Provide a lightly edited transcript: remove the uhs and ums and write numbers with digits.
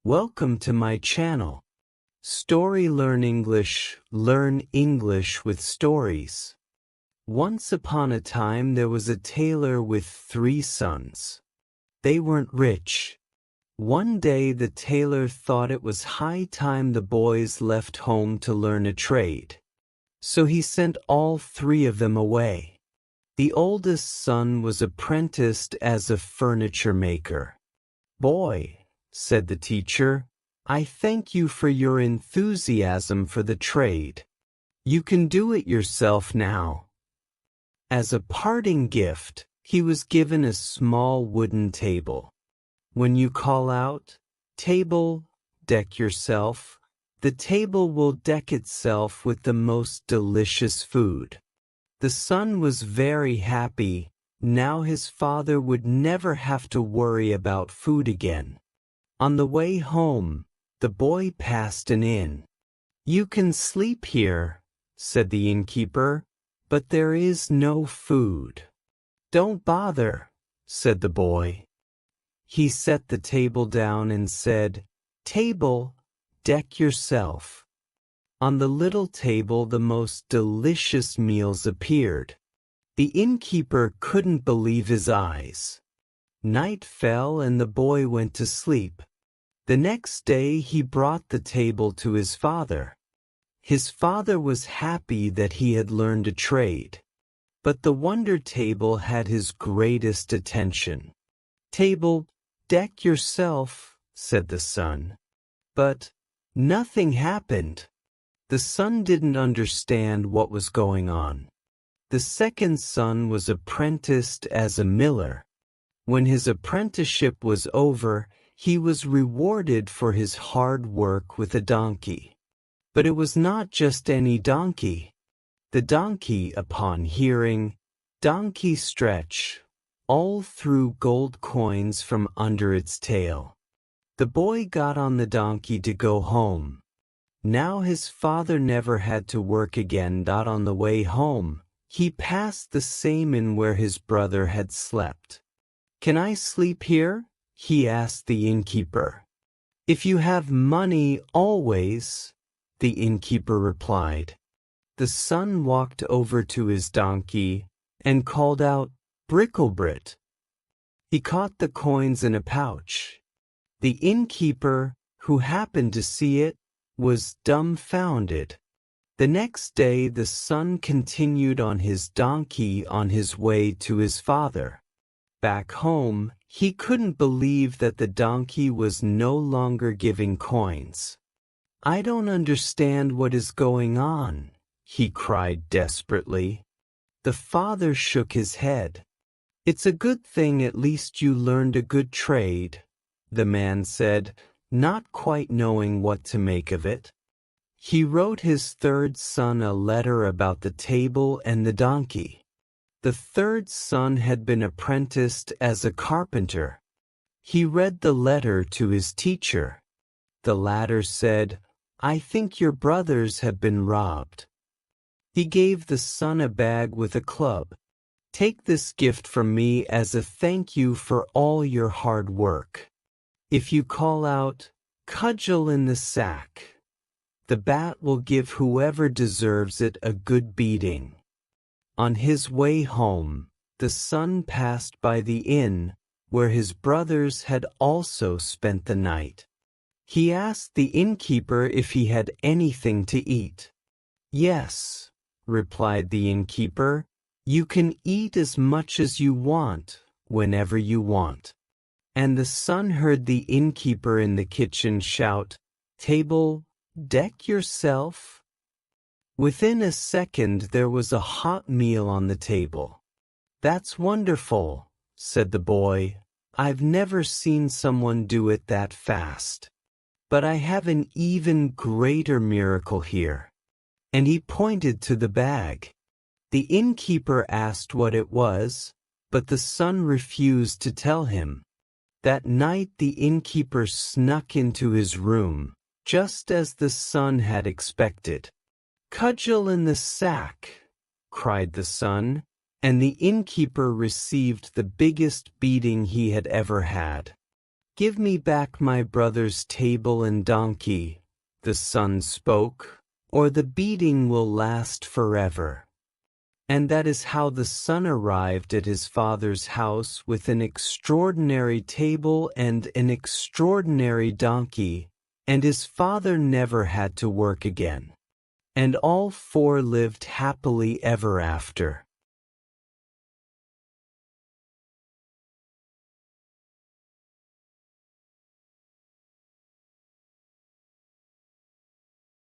Welcome to my channel. Story Learn English with stories. Once upon a time there was a tailor with 3 sons. They weren't rich. One day the tailor thought it was high time the boys left home to learn a trade. So he sent all 3 of them away. The oldest son was apprenticed as a furniture maker. "Boy," said the teacher, "I thank you for your enthusiasm for the trade. You can do it yourself now." As a parting gift, he was given a small wooden table. When you call out, "Table, deck yourself," the table will deck itself with the most delicious food. The son was very happy. Now his father would never have to worry about food again. On the way home, the boy passed an inn. "You can sleep here," said the innkeeper, "but there is no food." "Don't bother," said the boy. He set the table down and said, "Table, deck yourself." On the little table the most delicious meals appeared. The innkeeper couldn't believe his eyes. Night fell and the boy went to sleep. The next day he brought the table to his father. His father was happy that he had learned a trade. But the wonder table had his greatest attention. "Table, deck yourself," said the son. But nothing happened. The son didn't understand what was going on. The second son was apprenticed as a miller. When his apprenticeship was over, he was rewarded for his hard work with a donkey. But it was not just any donkey. The donkey, upon hearing "donkey stretch," all threw gold coins from under its tail. The boy got on the donkey to go home. Now his father never had to work again. On the way home, he passed the same inn where his brother had slept. "Can I sleep here?" he asked the innkeeper. "If you have money, always," the innkeeper replied. The son walked over to his donkey and called out, "Bricklebrit." He caught the coins in a pouch. The innkeeper, who happened to see it, was dumbfounded. The next day the son continued on his donkey on his way to his father. Back home, he couldn't believe that the donkey was no longer giving coins. "I don't understand what is going on," he cried desperately. The father shook his head. "It's a good thing at least you learned a good trade," the man said, not quite knowing what to make of it. He wrote his third son a letter about the table and the donkey. The third son had been apprenticed as a carpenter. He read the letter to his teacher. The latter said, "I think your brothers have been robbed." He gave the son a bag with a club. "Take this gift from me as a thank you for all your hard work. If you call out, 'Cudgel in the sack,' the bat will give whoever deserves it a good beating." On his way home, the son passed by the inn, where his brothers had also spent the night. He asked the innkeeper if he had anything to eat. "Yes," replied the innkeeper, "you can eat as much as you want, whenever you want." And the son heard the innkeeper in the kitchen shout, "Table, deck yourself." Within a second there was a hot meal on the table. "That's wonderful," said the boy. "I've never seen someone do it that fast. But I have an even greater miracle here." And he pointed to the bag. The innkeeper asked what it was, but the son refused to tell him. That night the innkeeper snuck into his room, just as the son had expected. "Cudgel in the sack," cried the son, and the innkeeper received the biggest beating he had ever had. "Give me back my brother's table and donkey," the son spoke, "or the beating will last forever." And that is how the son arrived at his father's house with an extraordinary table and an extraordinary donkey, and his father never had to work again. And all four lived happily ever after.